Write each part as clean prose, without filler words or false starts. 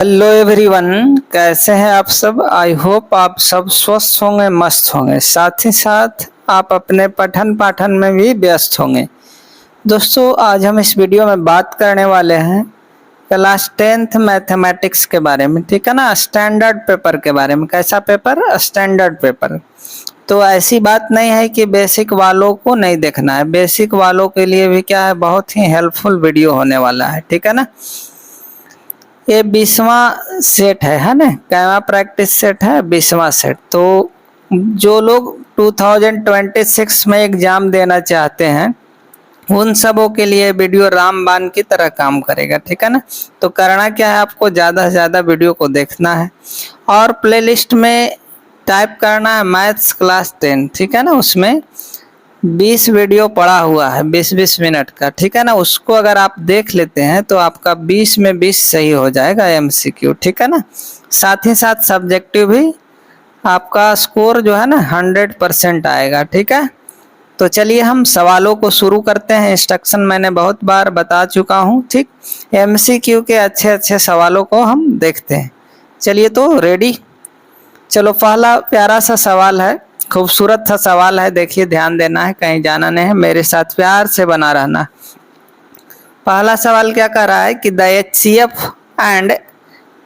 Hello everyone, कैसे हैं आप सब। आई होप आप सब स्वस्थ होंगे, मस्त होंगे, साथ ही साथ आप अपने पठन पाठन में भी व्यस्त होंगे। दोस्तों, आज हम इस वीडियो में बात करने वाले हैं क्लास 10th मैथमेटिक्स के बारे में, ठीक है ना। स्टैंडर्ड पेपर के बारे में। कैसा पेपर? Standard paper. तो ऐसी बात नहीं है कि बेसिक वालों को नहीं देखना है, बेसिक वालों के लिए भी क्या है, बहुत ही हेल्पफुल वीडियो होने वाला है, ठीक है ना। ये 20वां सेट है ना। कैवा प्रैक्टिस सेट है 20वां सेट। तो जो लोग 2026 में एग्जाम देना चाहते हैं उन सबों के लिए वीडियो रामबाण की तरह काम करेगा, ठीक है ना। तो करना क्या है, आपको ज़्यादा से ज़्यादा वीडियो को देखना है और प्लेलिस्ट में टाइप करना है मैथ्स क्लास 10, ठीक है ना। उसमें 20 वीडियो पड़ा हुआ है 20-20 मिनट का, ठीक है ना। उसको अगर आप देख लेते हैं तो आपका 20 में 20 सही हो जाएगा MCQ, ठीक है ना। साथ ही साथ सब्जेक्टिव भी आपका स्कोर जो है ना 100% आएगा, ठीक है। तो चलिए हम सवालों को शुरू करते हैं। इंस्ट्रक्शन मैंने बहुत बार बता चुका हूँ, ठीक। MCQ के अच्छे अच्छे सवालों को हम देखते हैं। चलिए तो रेडी। चलो, पहला प्यारा सा सवाल है, खूबसूरत सा सवाल है। देखिए, ध्यान देना है, कहीं जाना नहीं है, मेरे साथ प्यार से बना रहना। पहला सवाल क्या कह रहा है कि the HCF and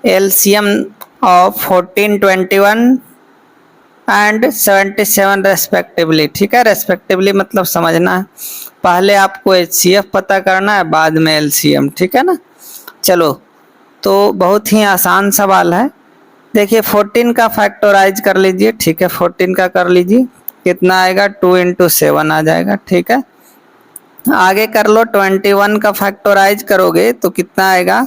LCM of 14, 21 and 77 respectively, ठीक है। रेस्पेक्टिवली मतलब समझना है, पहले आपको HCF पता करना है, बाद में LCM, ठीक है ना। चलो, तो बहुत ही आसान सवाल है। देखिए, 14 का फैक्टराइज कर लीजिए, ठीक है। 14 का कर लीजिए, कितना आएगा? 2 × 7 आ जाएगा, ठीक है। आगे कर लो, 21 का फैक्टराइज करोगे तो कितना आएगा?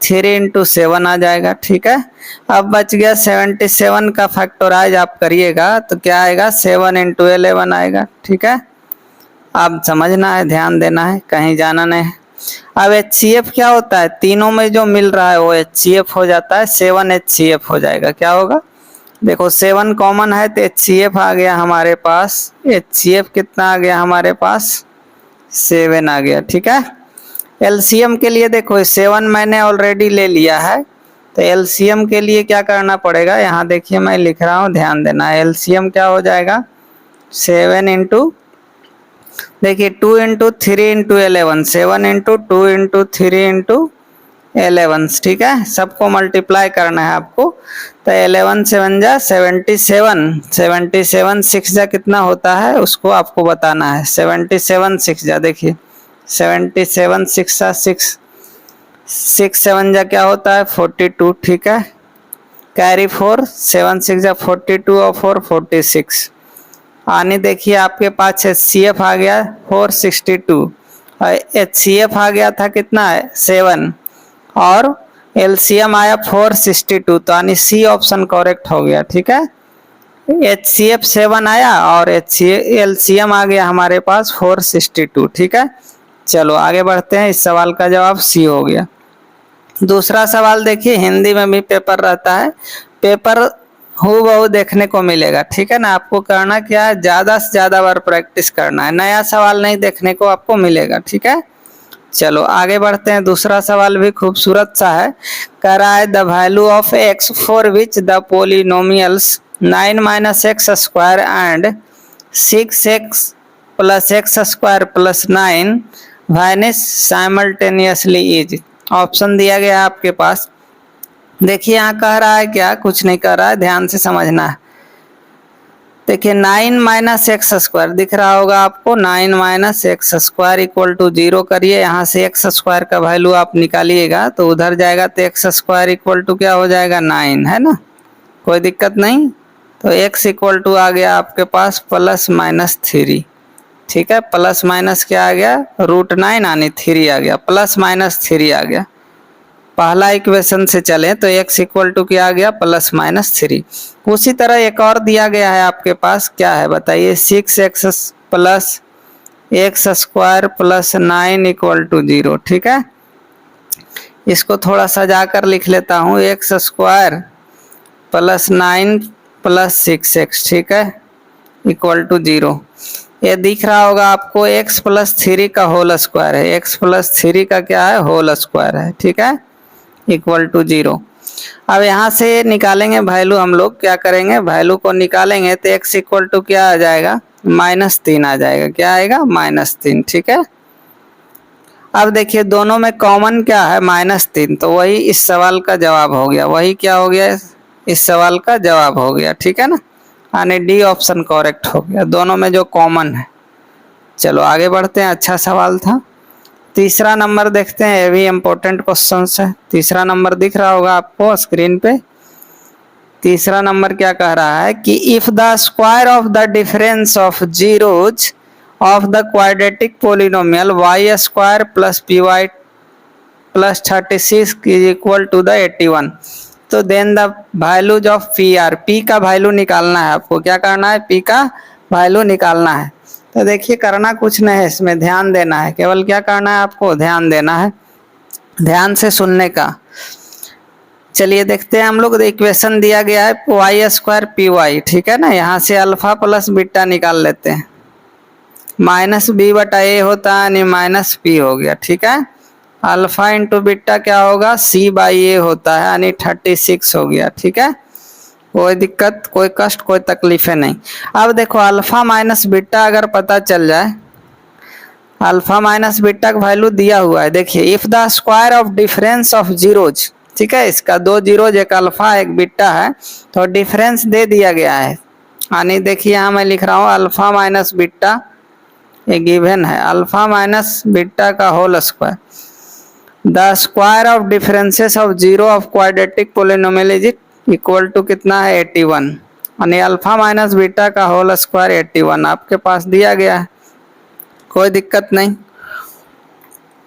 3 × 7 आ जाएगा, ठीक है। अब बच गया 77 का फैक्टराइज आप करिएगा तो क्या आएगा? 7 × 11 आएगा, ठीक है। अब समझना है, ध्यान देना है, कहीं जाना नहीं है। अब HCF क्या होता है? तीनों में जो मिल रहा है वो HCF हो जाता है। 7 HCF हो जाएगा। क्या होगा? देखो, 7 कॉमन है तो HCF आ गया हमारे पास। HCF कितना आ गया हमारे पास? 7 आ गया, ठीक है। LCM के लिए देखो, 7 मैंने ऑलरेडी ले लिया है, तो LCM के लिए क्या करना पड़ेगा? यहाँ देखिए मैं लिख रहा हूँ, ध्यान देना। LCM क्या हो जाएगा? 7 × देखिए 2 × 3 × 11, 7 × 2 × 3 × 11, ठीक है। सबको मल्टीप्लाई करना है आपको। तो 11 7 जा 77, 77 6 जा कितना होता है उसको आपको बताना है। 77 6 जा, देखिए 77 6 जा 6 7 जा क्या होता है? 42, ठीक है। कैरी 4, 7 6 जा 42 और 4 46। आने देखिए आपके पास HCF आ गया 462 और HCF आ गया था कितना है? 7 और LCM आया 462, तो यानी C ऑप्शन करेक्ट हो गया, ठीक है। HCF 7 आया और LCM आ गया हमारे पास 462, ठीक है। चलो आगे बढ़ते हैं। इस सवाल का जवाब C हो गया। दूसरा सवाल देखिए, हिंदी में भी पेपर रहता है, पेपर हूबहू देखने को मिलेगा, ठीक है ना। आपको करना क्या है? ज़्यादा से ज़्यादा बार प्रैक्टिस करना है, नया सवाल नहीं देखने को आपको मिलेगा, ठीक है। चलो आगे बढ़ते हैं। दूसरा सवाल भी खूबसूरत सा है। कह रहा है the value of x for which the polynomials 9 - x² and 6x + x² + 9 vanish simultaneously is. Option दिया गया है आपके पास। देखिए यहाँ कह रहा है क्या? कुछ नहीं कह रहा है, ध्यान से समझना है। देखिए 9 - x² दिख रहा होगा आपको। 9 - x² = 0 करिए, यहाँ से x² का वैल्यू आप निकालिएगा तो उधर जाएगा तो x² = क्या हो जाएगा? 9, है ना। कोई दिक्कत नहीं। तो x = आ गया आपके पास +-3, ठीक है। प्लस माइनस क्या आ गया? √9 यानी 3 आ गया, +-3 आ गया। पहला इक्वेशन से चलें तो x = क्या आ गया? +-3। उसी तरह एक और दिया गया है आपके पास, क्या है बताइए? 6x + x² + 9 = 0, ठीक है। इसको थोड़ा सजा कर लिख लेता हूँ, x² + 9 + 6x, ठीक है, = 0। ये दिख रहा होगा आपको, x + 3 का होल स्क्वायर है, x + 3 का क्या है? होल स्क्वायर है, ठीक है, = 0। अब यहाँ से निकालेंगे वैल्यू, हम लोग क्या करेंगे, वैल्यू को निकालेंगे तो x इक्वल टू क्या आ जाएगा, -3 आ जाएगा। क्या आएगा, -3। ठीक है। अब देखिए दोनों में कॉमन क्या है, -3, तो वही इस सवाल का जवाब हो गया। वही क्या हो गया, इस सवाल का जवाब हो गया। ठीक है ना, यानी डी ऑप्शन करेक्ट हो गया, दोनों में जो कॉमन है। चलो आगे बढ़ते हैं, अच्छा सवाल था। तीसरा नंबर देखते हैं, ये भी इम्पोर्टेंट क्वेश्चन है। तीसरा नंबर दिख रहा होगा आपको स्क्रीन पे। तीसरा नंबर क्या कह रहा है कि if the square of the difference of zeros of the quadratic polynomial y square plus p y plus 36 is equal to the 81, तो then the values of p are. P का value निकालना है आपको। क्या करना है, पी का value निकालना है। तो देखिए करना कुछ नहीं है, इसमें ध्यान देना है, केवल क्या करना है आपको, ध्यान देना है, ध्यान से सुनने का। चलिए देखते हैं हम लोग, इक्वेशन दिया गया है वाई स्क्वायर पी वाई। ठीक है ना, यहाँ से अल्फा प्लस बीटा निकाल लेते हैं। -b/a होता है यानी -p हो गया। ठीक है, अल्फा इंटू बीटा क्या होगा, c/a होता है यानी 36 हो गया। ठीक है, कोई दिक्कत, कोई कष्ट, कोई तकलीफें नहीं। अब देखो अल्फा माइनस बीटा अगर पता चल जाए, अल्फा माइनस बीटा का वैल्यू दिया हुआ है। देखिए if the square of difference of zeros, ठीक है, इसका दो जीरोज, एक अल्फा एक बीटा है, तो डिफरेंस दे दिया गया है। यानी देखिए यहाँ मैं लिख रहा हूँ अल्फा माइनस बीटा, ये गिवन है, अल्फा माइनस बीटा का whole square, the square of differences of zero of quadratic polynomial is equal to कितना है, 81, यानी अल्फा माइनस बीटा का होल स्क्वायर 81 आपके पास दिया गया है, कोई दिक्कत नहीं।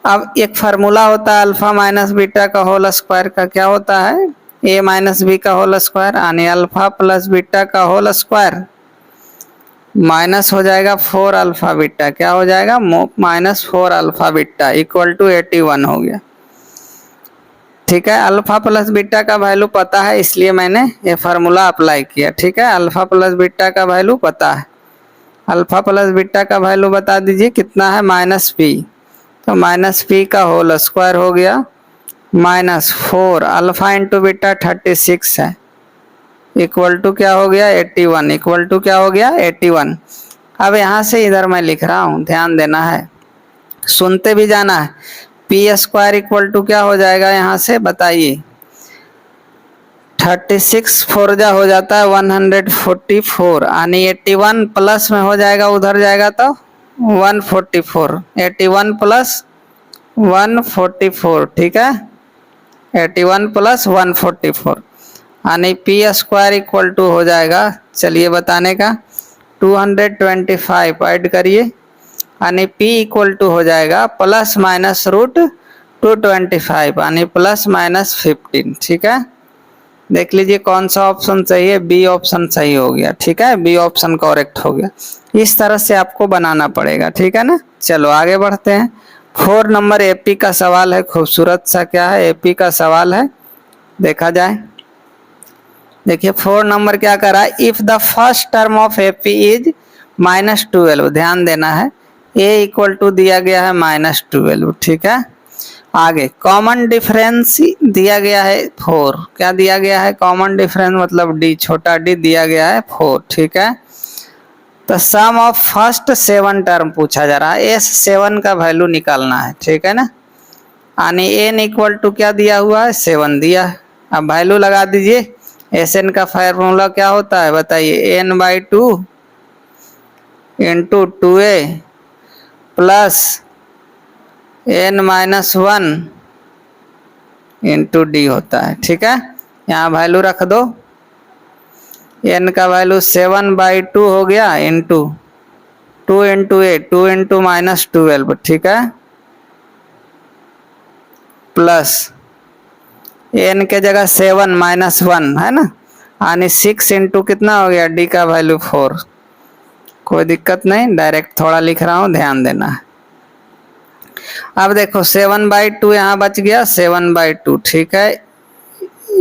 अब एक फार्मूला होता है अल्फा माइनस बीटा का होल स्क्वायर का, क्या होता है, a माइनस बी का होल स्क्वायर, यानी अल्फा प्लस बीटा का होल स्क्वायर माइनस हो जाएगा 4 अल्फा बीटा, क्या हो जाएगा, -4 अल्फा बीटा इक्वल टू 81 हो गया। ठीक है, अल्फा प्लस बीटा का वैल्यू पता है इसलिए मैंने ये फार्मूला अप्लाई किया। ठीक है, अल्फा प्लस बीटा का वैल्यू पता है, अल्फा प्लस बीटा का वैल्यू बता दीजिए कितना है, -p, तो -p का होल स्क्वायर हो गया, -4 अल्फा इंटू बीटा 36 है, इक्वल टू क्या हो गया, 81, इक्वल टू क्या हो गया, 81। अब यहाँ से इधर मैं लिख रहा हूँ, ध्यान देना है, सुनते भी जाना है। पी स्क्वायर इक्वल टू क्या हो जाएगा, यहाँ से बताइए, 36 4 जा हो जाता है 144, यानी 81 प्लस में हो जाएगा, उधर जाएगा तो 144, 81 प्लस 144। ठीक है, 81 प्लस 144, यानी पी स्क्वायर इक्वल टू हो जाएगा, चलिए बताने का, 225 ऐड करिए, यानी p इक्वल टू हो जाएगा प्लस माइनस रूट 225, यानी ±15। ठीक है, देख लीजिए कौन सा ऑप्शन सही है, बी ऑप्शन सही हो गया। ठीक है, बी ऑप्शन करेक्ट हो गया। इस तरह से आपको बनाना पड़ेगा। ठीक है ना, चलो आगे बढ़ते हैं। 4 नंबर एपी का सवाल है, खूबसूरत सा क्या है, एपी का सवाल है, देखा जाए। देखिए 4 नंबर क्या कर रहा है, if the first term of AP is -12, ध्यान देना है, a इक्वल टू दिया गया है -12। ठीक है, आगे कॉमन डिफरेंस दिया गया है 4, क्या दिया गया है, कॉमन डिफरेंस मतलब d, छोटा d दिया गया है 4। ठीक है, तो सम ऑफ फर्स्ट 7 टर्म पूछा जा रहा है, S7 का वैल्यू निकालना है। ठीक है ना, यानी n इक्वल टू क्या दिया हुआ है, 7 दिया है। अब वैल्यू लगा दीजिए, Sn का फार्मूला क्या होता है बताइए, n/2 into 2a plus n-1 into D होता है। ठीक है, यहाँ वैल्यू रख दो, n का वैल्यू 7/2 हो गया, इंटू 2 इंटू ए, 2 इंटू -12। ठीक है, प्लस n के जगह 7 -1 है ना, यानी 6 इंटू कितना हो गया, d का वैल्यू 4, कोई दिक्कत नहीं, डायरेक्ट थोड़ा लिख रहा हूँ, ध्यान देना है। अब देखो 7/2 यहाँ बच गया, 7/2। ठीक है,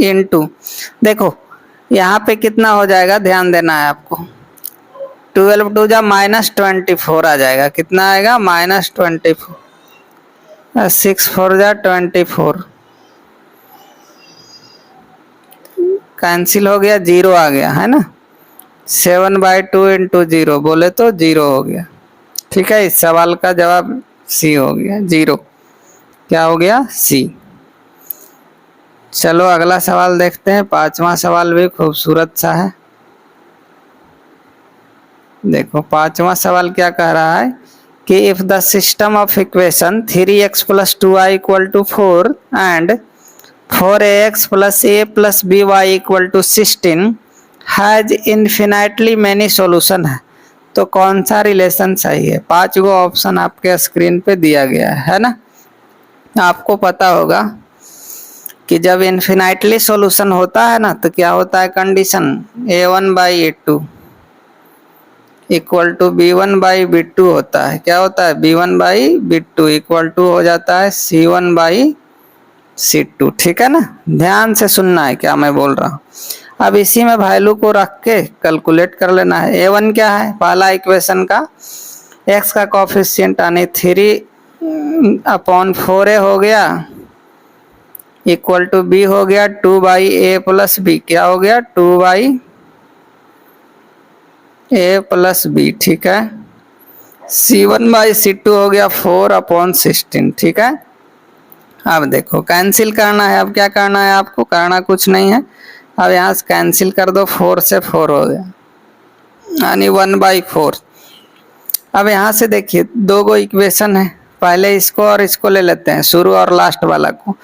इंटू देखो यहाँ पे कितना हो जाएगा, ध्यान देना है आपको, 12 2 जा -24 आ जाएगा, कितना आएगा, -24, 6 4 जा 24, कैंसिल हो गया, जीरो आ गया है ना। 7/2 इंटू जीरो बोले तो जीरो हो गया। ठीक है, इस सवाल का जवाब सी हो गया, जीरो। क्या हो गया, सी। चलो अगला सवाल देखते हैं। पांचवा सवाल भी खूबसूरत सा है। देखो पांचवा सवाल क्या कह रहा है कि if the system of equation 3x + 2y = 4 and 4ax + a + by = 16 has infinitely many solution है, तो कौन सा रिलेशन सही है। 5 गो ऑप्शन आपके स्क्रीन पे दिया गया है ना। आपको पता होगा कि जब इन्फिनाइटली सॉल्यूशन होता है ना तो क्या होता है condition, a1/a2 equal to b1/b2 होता है। क्या होता है, b1/b2 इक्वल टू हो जाता है c1/c2। ठीक है ना, ध्यान से सुनना है क्या मैं बोल रहा हूँ। अब इसी में वैल्यू को रख के कैलकुलेट कर लेना है। a1 क्या है, पहला इक्वेशन का x का कोफिशिएंट यानी 3/4a हो गया इक्वल टू b हो गया 2/a + b। क्या हो गया, 2/a + b। ठीक है, c1/c2 हो गया 4/16। ठीक है, अब देखो कैंसिल करना है। अब क्या करना है आपको, करना कुछ नहीं है। अब यहाँ से कैंसिल कर दो, 4 से 4 हो गया यानी 1/4। अब यहाँ से देखिए दो गो इक्वेशन है, पहले इसको और इसको ले लेते हैं, शुरू और लास्ट वाला को।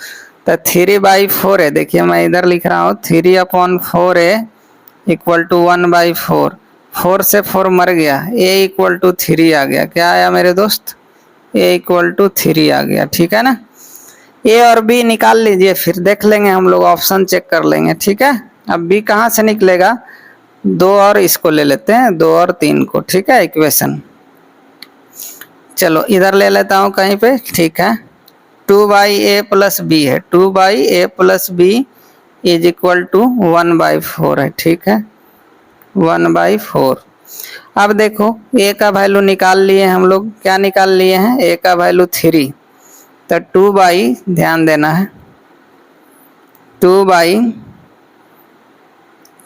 तो 3/4 है, देखिए मैं इधर लिख रहा हूँ 3/4a इक्वल टू 1/4। 4 से 4 मर गया, a इक्वल टू 3 आ गया। क्या आया मेरे दोस्त, a इक्वल टू 3 आ गया। ठीक है ना, a और b निकाल लीजिए, फिर देख लेंगे हम लोग, ऑप्शन चेक कर लेंगे। ठीक है, अब b कहाँ से निकलेगा, 2 और इसको ले लेते हैं, 2 और 3 को। ठीक है, इक्वेशन चलो इधर ले लेता हूँ कहीं पे। ठीक है, 2/a + b है, 2/a + b is equal to 1/4 है। ठीक है, 1/4। अब देखो a का वैल्यू निकाल लिए हम लोग, क्या निकाल लिए हैं, a का वैल्यू 3। तो 2/, ध्यान देना है, 2/3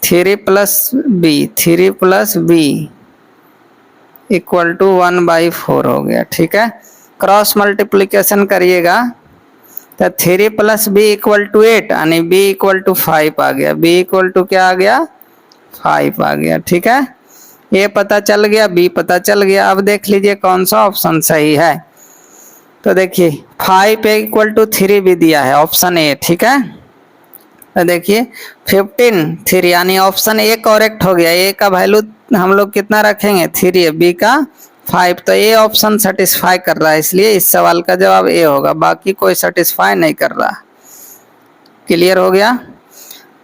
+ b इक्वल टू 1/4 हो गया। ठीक है, क्रॉस मल्टीप्लिकेशन करिएगा तो 3 + b इक्वल टू 8 यानी b इक्वल टू 5 आ गया। b इक्वल टू क्या आ गया, 5 आ गया। ठीक है, a पता चल गया, b पता चल गया। अब देख लीजिए कौन सा ऑप्शन सही है। तो देखिए 5 इक्वल टू 3 भी दिया है, ऑप्शन ए। ठीक है, तो देखिए 15 3 यानी ऑप्शन ए करेक्ट हो गया। ए का वैल्यू हम लोग कितना रखेंगे, 3 है, बी का 5। तो ए ऑप्शन सेटिस्फाई कर रहा है, इसलिए इस सवाल का जवाब ए होगा, बाकी कोई सेटिस्फाई नहीं कर रहा। क्लियर हो गया,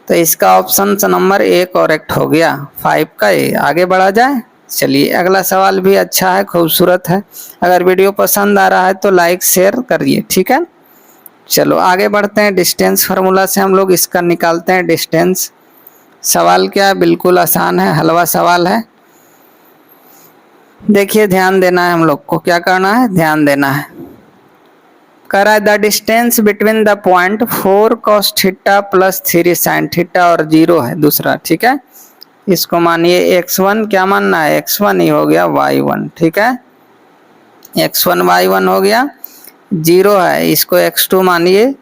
तो इसका ऑप्शन नंबर ए करेक्ट हो गया, 5 का ए। आगे बढ़ा जाए, चलिए अगला सवाल भी अच्छा है, खूबसूरत है। अगर वीडियो पसंद आ रहा है तो लाइक शेयर करिए। ठीक है, चलो आगे बढ़ते हैं। डिस्टेंस फार्मूला से हम लोग इसका निकालते हैं डिस्टेंस। सवाल क्या है, बिल्कुल आसान है, हलवा सवाल है। देखिए ध्यान देना है हम लोग को, क्या करना है, ध्यान देना है। कह रहा है the distance between the point 4 cos θ + 3 sin θ और 0 है दूसरा। ठीक है, इसको मानिए x1, क्या मानना है, x1 ही हो गया y1। ठीक है, x1 y1 हो गया, 0 है, इसको x2 मानिए,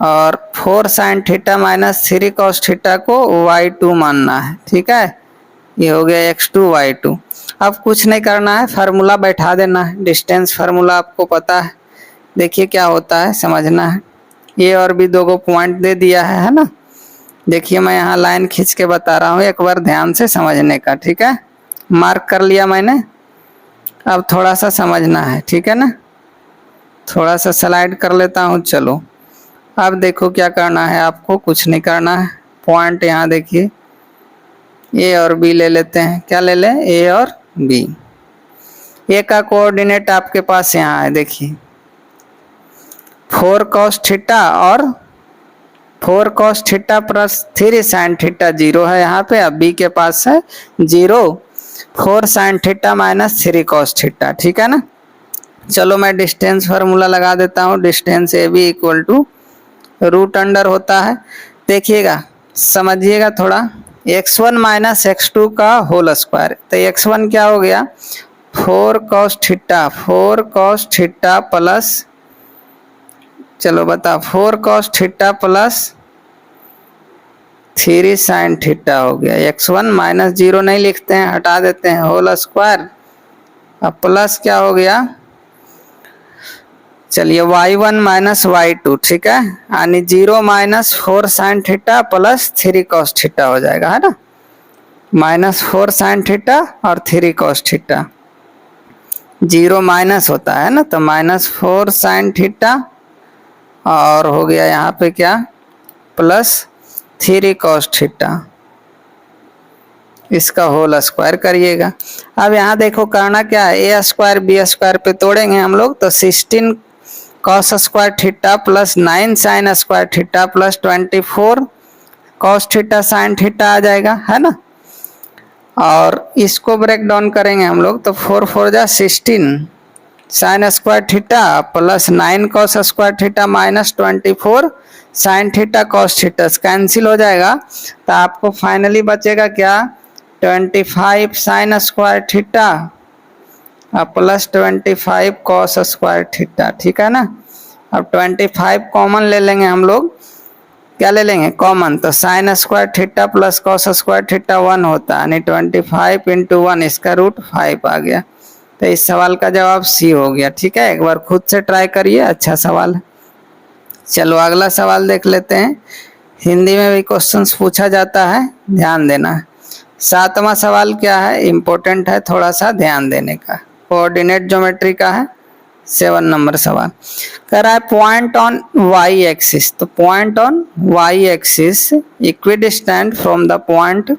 और 4 sin θ - 3 cos θ को y2 मानना है। ठीक है, ये हो गया x2 y2। अब कुछ नहीं करना है, फार्मूला बैठा देना है। डिस्टेंस फार्मूला आपको पता है, देखिए क्या होता है, समझना है। ए और बी दो को पॉइंट दे दिया है ना। देखिए मैं यहाँ लाइन खींच के बता रहा हूँ, एक बार ध्यान से समझने का। ठीक है, मार्क कर लिया मैंने, अब थोड़ा सा समझना है। ठीक है ना, थोड़ा सा स्लाइड कर लेता हूँ। चलो अब देखो क्या करना है आपको, कुछ नहीं करना है। पॉइंट यहाँ देखिए, ए और बी ले लेते हैं। क्या ले लें, ए और बी। ए का कोऑर्डिनेट आपके पास यहाँ है, देखिए 4 cos θ और 4 cos θ + 3 sin θ 0 है यहाँ पे। अब बी के पास है 0, 4 sin θ - 3 cos θ। ठीक है ना, चलो मैं डिस्टेंस फार्मूला लगा देता हूँ। Distance A B equal to √root under होता है। देखिएगा समझिएगा थोड़ा। x1 माइनस x2 का होल स्क्वायर, तो x1 क्या हो गया 4 cos theta, 4 cos theta plus, चलो बता 4 cos theta plus 3 sin theta हो गया। x1 माइनस 0 नहीं लिखते हैं, हटा देते हैं, होल स्क्वायर, अब प्लस क्या हो गया, चलिए y1 माइनस y2, ठीक है, यानी 0 minus 4 sin theta plus 3 cos theta हो जाएगा, है ना, माइनस 4 sin थीटा और 3 cos थीटा, 0 माइनस होता है ना, तो माइनस 4 sin थीटा और हो गया यहाँ पे क्या प्लस 3 cos थीटा, इसका होल स्क्वायर करिएगा। अब यहाँ देखो करना क्या है, ए स्क्वायर बी स्क्वायर पे तोड़ेंगे हम लोग, तो 16 cos square theta plus 9 sin square theta plus 24 cos theta sin थीटा आ जाएगा, है ना। और इसको ब्रेक डाउन करेंगे हम लोग, तो 4 4 जा 16 sin square theta plus 9 cos square theta minus 24 sin theta cos theta cancel हो जाएगा, तो आपको फाइनली बचेगा क्या 25 sin square theta plus 25 cos square theta, ठीक है ना। अब 25 कॉमन ले लेंगे हम लोग, क्या ले लेंगे कॉमन, तो sin square theta plus cos square theta 1 होता है, यानी 25 इंटू 1 इसका रूट 5 आ गया। तो इस सवाल का जवाब सी हो गया, ठीक है, एक बार खुद से ट्राई करिए, अच्छा सवाल है। चलो अगला सवाल देख लेते हैं, हिंदी में भी क्वेश्चंस पूछा जाता है, ध्यान देना है। 7वां सवाल क्या है, इम्पोर्टेंट है, थोड़ा सा ध्यान देने का, कोऑर्डिनेट ज्योमेट्री का है, 7 नंबर सवाल कह रहा है पॉइंट ऑन वाई एक्सिस, तो point on Y axis equidistant from the point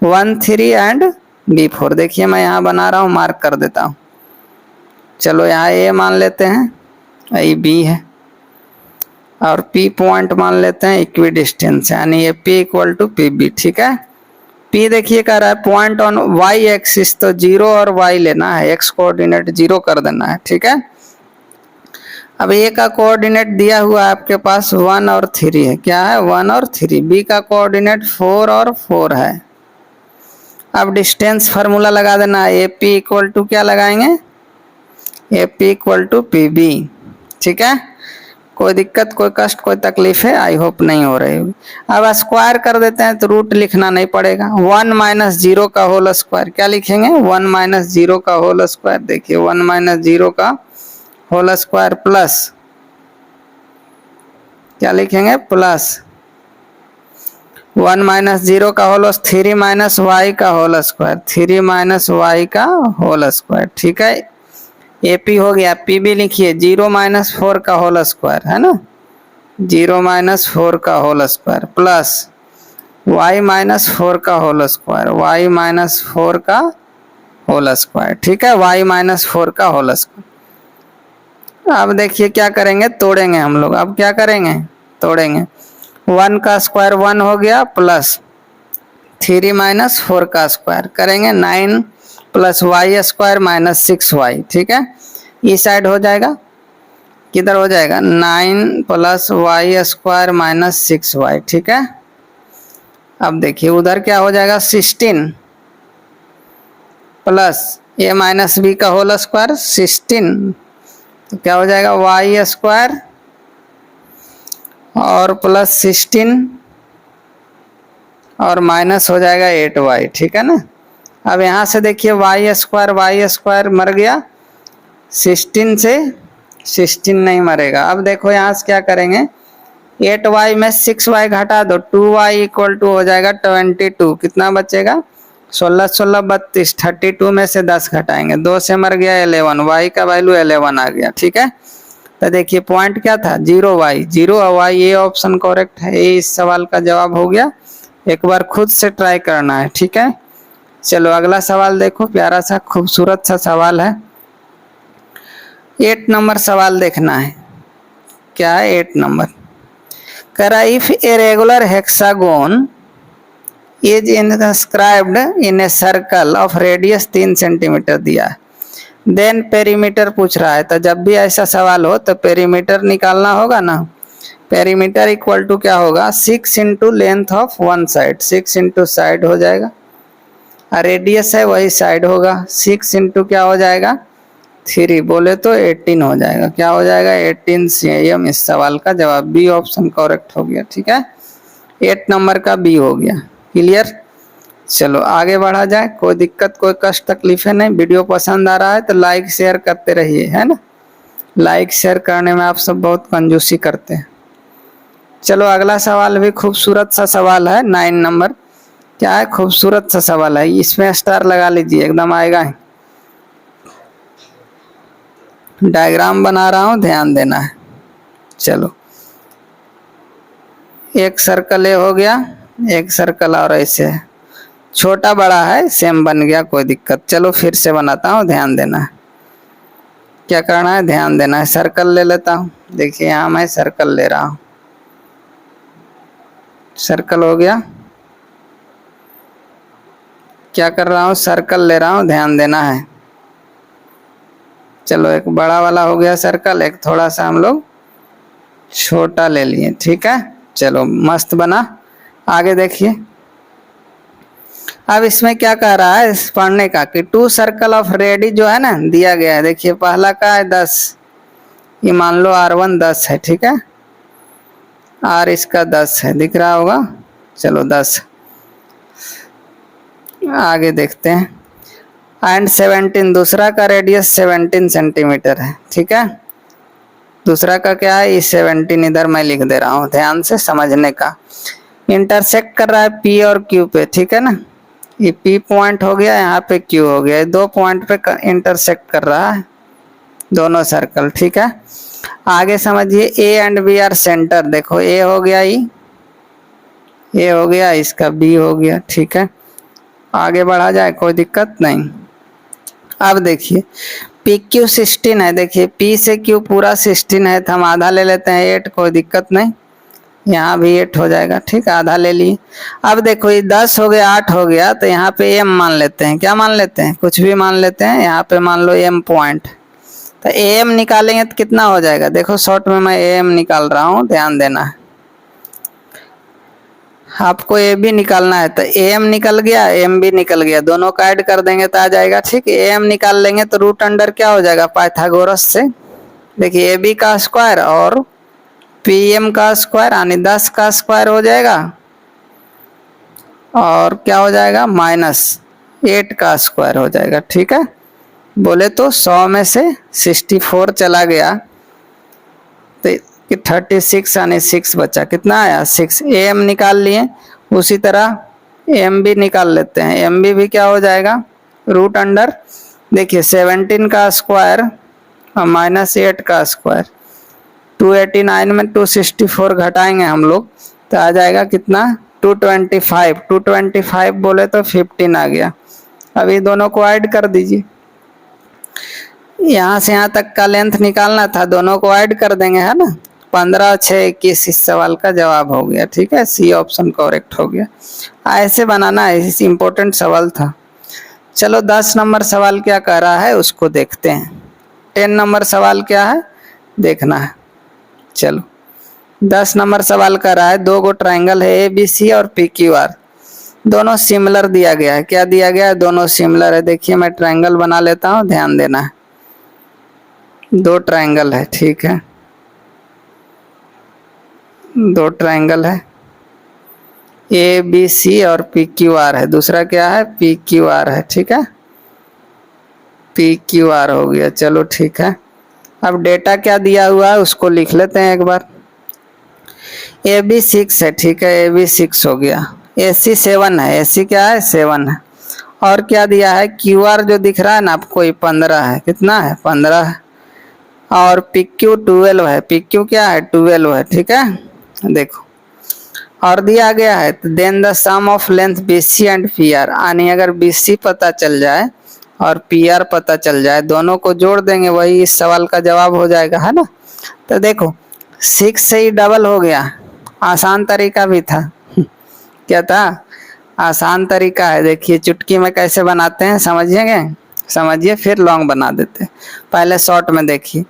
1 3 and B4। देखिए मैं यहाँ बना रहा हूँ, मार्क कर देता हूँ, चलो यहाँ ए मान लेते हैं, ये बी है, और P पॉइंट मान लेते हैं इक्विडिस्टेंस, यानी ये P इक्वल टू PB, ठीक है। P देखिए कह रहा है पॉइंट ऑन वाई एक्सिस, तो 0 और y लेना है, x कोऑर्डिनेट 0 कर देना है, ठीक है। अब ए का कोऑर्डिनेट दिया हुआ है आपके पास 1 और 3 है, क्या है 1 और 3, बी का कोऑर्डिनेट 4 और 4 है। अब डिस्टेंस फार्मूला लगा देना है, ए पी इक्वल टू क्या लगाएंगे, A P equal to P B, ठीक है। कोई दिक्कत, कोई कष्ट, कोई तकलीफ है, आई होप नहीं हो रही होगी। अब स्क्वायर कर देते हैं, तो रूट लिखना नहीं पड़ेगा, 1 माइनस 0 का होल स्क्वायर, क्या लिखेंगे 1 माइनस 0 का होल स्क्वायर, देखिए 1 माइनस 0 का होल स्क्वायर प्लस क्या लिखेंगे प्लस 1 माइनस 0 का होल 3 माइनस वाई का होल स्क्वायर, 3 माइनस वाई का होल स्क्वायर, ठीक है। एपी हो गया, पीबी लिखिए 0 माइनस 4 का होल स्क्वायर, है ना, 0 माइनस 4 का whole square plus Y minus 4 का होल स्क्वायर, वाई माइनस 4 का होल स्क्वायर, ठीक है, वाई माइनस 4 का होल स्क्वायर। अब देखिए क्या करेंगे, तोड़ेंगे हम लोग, अब क्या करेंगे तोड़ेंगे, 1 का स्क्वायर 1 हो गया प्लस 3 माइनस 4 का स्क्वायर करेंगे 9 plus Y square minus 6y, ठीक है। ये साइड हो जाएगा, किधर हो जाएगा 9 plus Y square minus 6y, ठीक है। अब देखिए उधर क्या हो जाएगा 16 प्लस ए माइनस बी का होल स्क्वायर 16, तो क्या हो जाएगा वाई स्क्वायर और प्लस 16 और माइनस हो जाएगा 8y, ठीक है ना। अब यहाँ से देखिए वाई स्क्वायर मर गया, 16 से 16 नहीं मरेगा। अब देखो यहाँ से क्या करेंगे, 8y में 6y घटा दो, 2y इक्वल टू हो जाएगा 22, कितना बचेगा 16 16 32, 32 में से 10 घटाएंगे, 2 से मर गया 11, y का वैल्यू 11 आ गया, ठीक है। तो देखिए पॉइंट क्या था 0y, 0y, ये ऑप्शन करेक्ट है, ये इस सवाल का जवाब हो गया। एक बार खुद से ट्राई करना है, ठीक है। चलो अगला सवाल देखो, प्यारा सा खूबसूरत सा सवाल है, 8 नंबर सवाल देखना है, क्या है 8 नंबर कह रहा if a regular hexagon is inscribed in a circle of radius 3 centimetre दिया है, देन पेरीमीटर पूछ रहा है। तो जब भी ऐसा सवाल हो तो पेरीमीटर निकालना होगा ना, पेरीमीटर इक्वल टू क्या होगा 6 into length of one side, 6 into side हो जाएगा, रेडियस है वही साइड होगा, 6 इंटू क्या हो जाएगा 3, बोले तो 18 हो जाएगा। क्या हो जाएगा 18 cm। इस सवाल का जवाब बी ऑप्शन करेक्ट हो गया। ठीक है, 8 नंबर का बी हो गया। क्लियर, चलो आगे बढ़ा जाए। कोई दिक्कत कोई कष्ट तकलीफ है नहीं। वीडियो पसंद आ रहा है तो लाइक शेयर करते रहिए, है ना। लाइक शेयर करने में आप सब बहुत कंजूसी करते हैं। चलो अगला सवाल भी खूबसूरत सा सवाल है, 9 नंबर। क्या है, खूबसूरत सा सवाल है, इसमें स्टार लगा लीजिए, एकदम आएगा ही। डायग्राम बना रहा हूं, ध्यान देना है। चलो एक सर्कल ए हो गया, एक सर्कल और ऐसे है, छोटा बड़ा है सेम बन गया, कोई दिक्कत। चलो फिर से बनाता हूँ, ध्यान देना है। क्या करना है, ध्यान देना है। सर्कल ले लेता हूँ, देखिए यहाँ मैं सर्कल ले रहा हूँ, सर्कल हो गया। क्या कर रहा हूँ, सर्कल ले रहा हूँ, ध्यान देना है। चलो एक बड़ा वाला हो गया सर्कल, एक थोड़ा सा हम लोग छोटा ले लिए। ठीक है, चलो मस्त बना। आगे देखिए, अब इसमें क्या कह रहा है पढ़ने का कि 2 सर्कल ऑफ रेडी जो है ना दिया गया है। देखिए पहला का है 10, ये मान लो R1 10 है, ठीक है, R इसका 10 है, दिख रहा होगा। चलो 10, आगे देखते हैं। एंड 17, दूसरा का रेडियस 17 सेंटीमीटर है। ठीक है, दूसरा का क्या है, ये 17 इधर मैं लिख दे रहा हूँ, ध्यान से समझने का। इंटरसेक्ट कर रहा है P और Q पे, ठीक है ना। ये P पॉइंट हो गया, यहाँ पे Q हो गया, 2 पॉइंट पे इंटरसेक्ट कर रहा है दोनों सर्कल। ठीक है, आगे समझिए A and B are centre. देखो A हो गया, ये हो गया, इसका B हो गया। ठीक है, आगे बढ़ा जाए, कोई दिक्कत नहीं। अब देखिए PQ 16 है, देखिए P से Q पूरा 16 है, तो हम आधा ले लेते हैं 8, कोई दिक्कत नहीं। यहाँ भी 8 हो जाएगा, ठीक है, आधा ले लिए। अब देखो ये 10 हो गया, 8 हो गया, तो यहाँ पे M मान लेते हैं। क्या मान लेते हैं, कुछ भी मान लेते हैं। यहाँ पे मान लो M पॉइंट, तो AM निकालेंगे तो कितना हो जाएगा। देखो शॉर्ट में मैं AM निकाल रहा हूँ, ध्यान देना है। आपको AB निकालना है, तो AM निकल गया, M भी निकल गया, दोनों का ऐड कर देंगे तो आ जाएगा। ठीक, AM निकाल लेंगे तो रूट अंडर क्या हो जाएगा पाइथागोरस से। देखिए AB का स्क्वायर और PM का स्क्वायर, यानी 10 का स्क्वायर हो जाएगा, और क्या हो जाएगा -8 का स्क्वायर हो जाएगा। ठीक है, बोले तो 100 में से 64 चला गया, तो 36 यानी 6 बचा। कितना आया 6। AM निकाल लिए, उसी तरह MB निकाल लेते हैं। MB भी क्या हो जाएगा रूट अंडर, देखिए 17 का स्क्वायर और -8 का स्क्वायर, 289 में 264 घटाएंगे हम लोग तो आ जाएगा कितना 225। 225 बोले तो 15 आ गया। अभी दोनों को ऐड कर दीजिए, यहाँ से यहाँ तक का लेंथ निकालना था, दोनों को ऐड कर देंगे, है ना। 15 6 21 इस सवाल का जवाब हो गया। ठीक है, सी ऑप्शन करेक्ट हो गया। ऐसे बनाना है, इस इम्पोर्टेंट सवाल था। चलो 10 नंबर सवाल क्या कह रहा है उसको देखते हैं। 10 नंबर सवाल क्या है देखना है। चलो 10 नंबर सवाल कर रहा है, 2 गो ट्राइंगल है ABC और PQR, दोनों सिमिलर दिया गया है। क्या दिया गया है, दोनों सिमिलर है। देखिए मैं ट्राइंगल बना लेता हूँ, ध्यान देना है। 2 ट्राइंगल है, ठीक है, 2 ट्राइंगल है ABC और PQR है। दूसरा क्या है PQR है, ठीक है, PQR हो गया। चलो ठीक है, अब डेटा क्या दिया हुआ है उसको लिख लेते हैं एक बार। AB 6 है, ठीक है, AB 6 हो गया। AC 7 है, AC क्या है 7 है। और क्या दिया है QR जो दिख रहा है ना आपको, ये 15 है। कितना है 15 है। और PQ 12 है, PQ क्या है 12 है, ठीक है। देखो और दिया गया है, तो then the sum of length BC and PR, यानी अगर BC पता चल जाए और PR पता चल जाए, दोनों को जोड़ देंगे, वही इस सवाल का जवाब हो जाएगा, है ना। तो देखो 6 से ही डबल हो गया, आसान तरीका भी था। क्या था, आसान तरीका है। देखिए चुटकी में कैसे बनाते हैं समझिएगा, समझिए फिर लॉन्ग बना देते। पहले शॉर्ट में देखिए,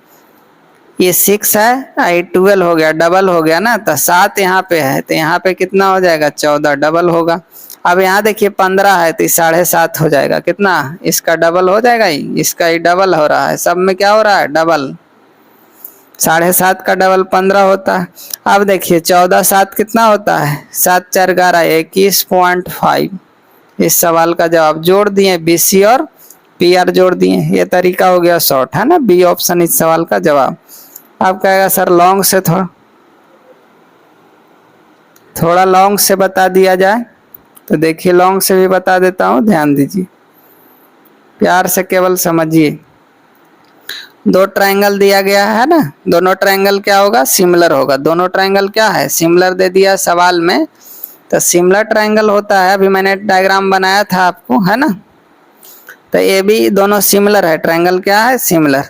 ये 6 है, ये 12 हो गया, डबल हो गया ना, तो 7 यहाँ पे है, तो यहाँ पे कितना हो जाएगा 14, डबल होगा। अब यहाँ देखिए 15 है, तो 7.5 हो जाएगा, कितना, इसका डबल हो जाएगा, इसका ही डबल हो रहा है, सब में क्या हो रहा है डबल। 7.5 का डबल 15 होता है। अब देखिए 14 7 कितना होता है, 7 4 11 21.5। इस सवाल का जवाब जोड़ दिए, BC और PR जोड़ दिए। ये तरीका हो गया शॉर्ट, है ना, बी ऑप्शन इस सवाल का जवाब। अब कहेगा सर लॉन्ग से थोड़ा लॉन्ग से बता दिया जाए, तो देखिए लॉन्ग से भी बता देता हूँ, ध्यान दीजिए, प्यार से केवल समझिए। 2 ट्रायंगल दिया गया है ना, दोनों ट्रायंगल क्या होगा, सिमिलर होगा। दोनों ट्रायंगल क्या है, सिमिलर दे दिया सवाल में, तो सिमिलर ट्रायंगल होता है, अभी मैंने डायग्राम बनाया था आपको, है ना। तो ये भी दोनों सिमिलर है, ट्रायंगल क्या है, सिमिलर।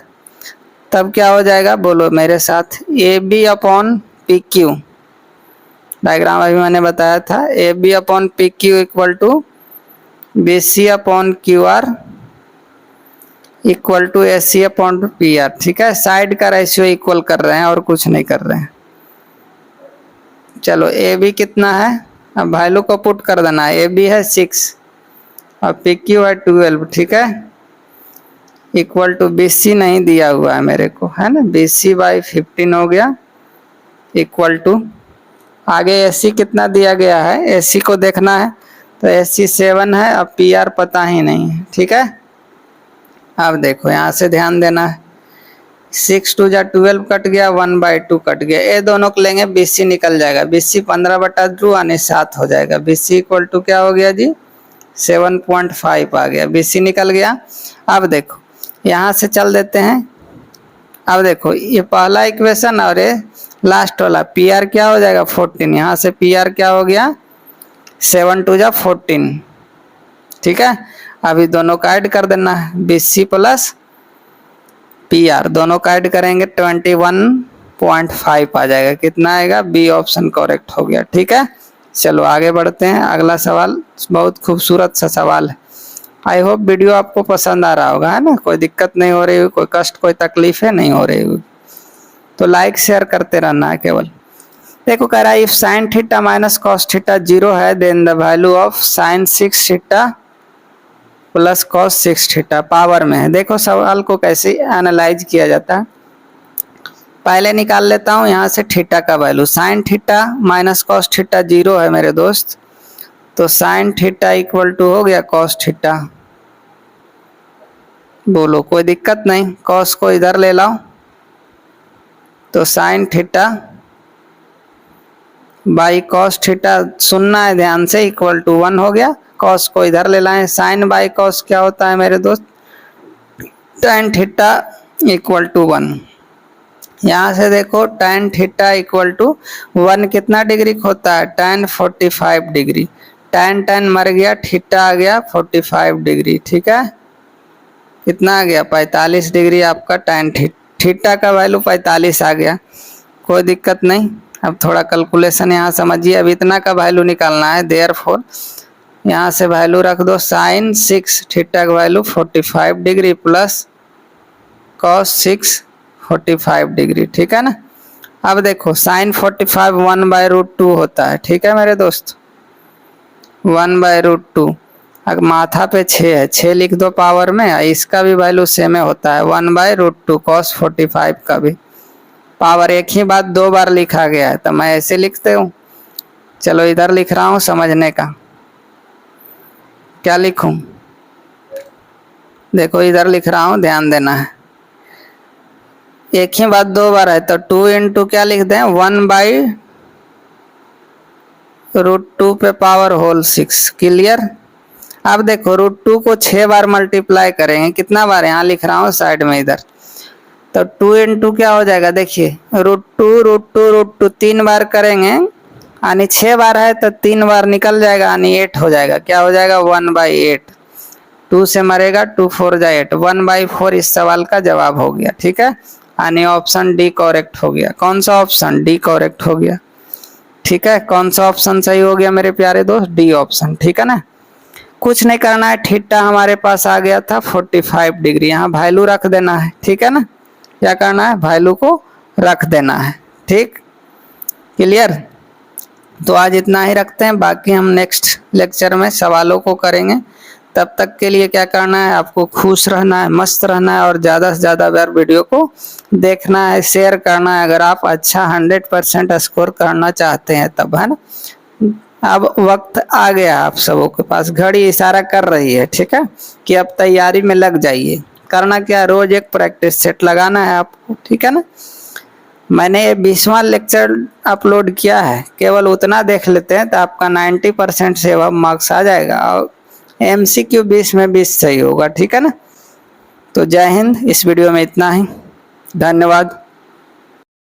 तब क्या हो जाएगा, बोलो मेरे साथ, AB अपॉन PQ, डायग्राम अभी मैंने बताया था, AB upon PQ equal to BC upon QR equal to AC upon PR। ठीक है, साइड का रेशियो इक्वल कर रहे हैं और कुछ नहीं कर रहे हैं। चलो AB कितना है, अब वैल्यू को पुट कर देना है। AB है 6 और PQ है 12। ठीक है, इक्वल टू BC नहीं दिया हुआ है मेरे को, है ना, BC बाई 15 हो गया, इक्वल टू आगे AC कितना दिया गया है, AC को देखना है, तो AC 7 है, अब PR पता ही नहीं है। ठीक है, अब देखो यहाँ से ध्यान देना है, 6 2 जा 12 कट गया, 1/2 कट गया, ये दोनों को लेंगे, BC निकल जाएगा, BC 15/2 यानी 7 हो जाएगा। BC इक्वल टू क्या हो गया जी, 7.5 आ गया, BC निकल गया। अब देखो यहाँ से चल देते हैं, अब देखो ये पहला इक्वेशन और ये लास्ट वाला, PR क्या हो जाएगा 14, यहाँ से PR क्या हो गया 7 2 जा 14। ठीक है, अभी दोनों का ऐड कर देना है, BC प्लस PR दोनों का ऐड करेंगे 21.5 आ जाएगा, कितना आएगा, B ऑप्शन करेक्ट हो गया। ठीक है, चलो आगे बढ़ते हैं, अगला सवाल बहुत खूबसूरत सा सवाल है। आई होप वीडियो आपको पसंद आ रहा होगा, है ना, कोई दिक्कत नहीं हो रही, कोई कष्ट कोई तकलीफ है नहीं हो रही, तो लाइक शेयर करते रहना है केवल। देखो कह रहा है if sine theta minus cos theta 0 है, then the value of sine 6 theta plus cos 6 theta power में है। देखो सवाल को कैसे एनालाइज किया जाता है, पहले निकाल लेता हूँ यहाँ से थीटा का value, sign theta minus cos theta 0 है मेरे दोस्त, तो साइन थीटा इक्वल टू हो गया कॉस थीटा। बोलो कोई दिक्कत नहीं, कॉस को इधर ले लाओ, तो sine theta by cos theta सुनना है ध्यान से, इक्वल टू 1 हो गया, कॉस को इधर ले लाएं, साइन बाई कॉस क्या होता है मेरे दोस्त, tan थीटा इक्वल टू 1। यहाँ से देखो tan थीटा इक्वल टू 1 कितना डिग्री होता है, tan 45 डिग्री, tan मर गया, थीटा आ गया 45 डिग्री। ठीक है, कितना आ गया 45 डिग्री आपका tan थीटा का वैल्यू 45 आ गया, कोई दिक्कत नहीं। अब थोड़ा कैलकुलेशन यहाँ समझिए, अब इतना का वैल्यू निकालना है, देयरफॉर यहाँ से वैल्यू रख दो, साइन 6 थीटा का value 45 degree plus cos 6 45 degree. ठीक है ना, अब देखो साइन 45 1/√2 होता है। ठीक है मेरे दोस्त, 1/√2, अगर माथा पे 6 है, 6 लिख दो पावर में, इसका भी वैल्यू सेम होता है 1/√2, कॉस 45 का भी पावर एक ही बात 2 बार लिखा गया है, तो मैं ऐसे लिखते हूँ। चलो इधर लिख रहा हूँ समझने का, क्या लिखूं, देखो इधर लिख रहा हूँ, ध्यान देना है, एक ही बात 2 बार है, तो 2 इंटू क्या लिख दें 1/√2 पे पावर होल 6, क्लियर। अब देखो √2 को 6 बार मल्टीप्लाई करेंगे, कितना बार, यहाँ लिख रहा हूँ साइड में इधर, तो 2 इंटू क्या हो जाएगा, देखिए √2 3 बार करेंगे, यानी 6 बार है तो 3 बार निकल जाएगा, यानी 8 हो जाएगा, क्या हो जाएगा 1/8, 2 से मरेगा 2 4 जा 8, 1/4 इस सवाल का जवाब हो गया। ठीक है, यानी ऑप्शन डी करेक्ट हो गया, कौन सा ऑप्शन, डी करेक्ट हो गया। ठीक है, कौन सा ऑप्शन सही हो गया मेरे प्यारे दोस्त, डी ऑप्शन। ठीक है ना, कुछ नहीं करना है, थीटा हमारे पास आ गया था 45 डिग्री, यहाँ वैल्यू रख देना है। ठीक है ना, क्या करना है, वैल्यू को रख देना है। ठीक, क्लियर। तो आज इतना ही रखते हैं, बाकी हम नेक्स्ट लेक्चर में सवालों को करेंगे। तब तक के लिए क्या करना है, आपको खुश रहना है, मस्त रहना है और ज़्यादा से ज़्यादा बार वीडियो को देखना है, शेयर करना है, अगर आप अच्छा 100% स्कोर करना चाहते हैं तब, है ना। अब वक्त आ गया आप सबों के पास, घड़ी इशारा कर रही है, ठीक है, कि अब तैयारी में लग जाइए। करना क्या, रोज एक प्रैक्टिस सेट लगाना है आपको, ठीक है ना। मैंने ये 20वां लेक्चर अपलोड किया है, केवल उतना देख लेते हैं तो आपका 90% से अब मार्क्स आ जाएगा और MCQ 20 में 20 सही होगा, ठीक है ना। तो जय हिंद, इस वीडियो में इतना ही, धन्यवाद।